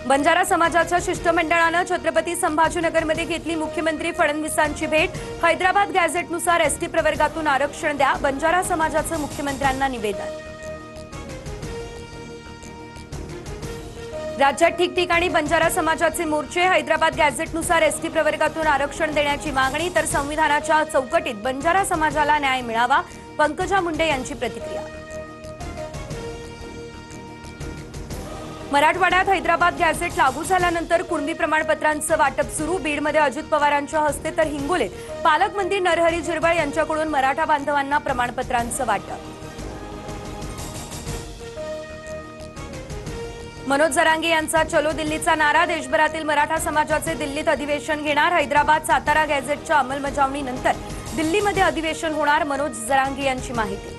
बंजारा समाजाच्या शिष्टमंडळानं छत्रपती संभाजीनगरमध्ये घेतली मुख्यमंत्री फडणवीसांची भेट। हैदराबाद गॅझेटनुसार एसटी प्रवर्गातून आरक्षण द्या, बंजारा समाजाचं मुख्यमंत्र्यांना निवेदन। राज्यात ठिकठिकाणी बंजारा समाजाचे मोर्चे। हैदराबाद गॅझेटनुसार एसटी प्रवर्गातून आरक्षण देण्याची मागणी, तर संविधानाच्या चौकटीत बंजारा समाजाला न्याय मिळावा, पंकजा मुंडे यांची प्रतिक्रिया। मराठवाड्यात हैदराबाद गॅझेट लागू झाल्यानंतर कुणबी प्रमाणपत्रांचं वाटप सुरू। बीडमध्ये अजित पवारांच्या हस्ते, तर हिंगोलीत पालकमंत्री नरहरी झिरवळ यांच्याकडून मराठा बांधवांना प्रमाणपत्रांचं वाटप। मनोज जरांगे यांचा चलो दिल्लीचा नारा। देशभरातील मराठा समाजाचे दिल्लीत अधिवेशन घेणार। हैदराबाद सातारा गॅझेटच्या अंमलबजावणीनंतर दिल्लीमध्ये अधिवेशन होणार, मनोज जरांगे यांची माहिती।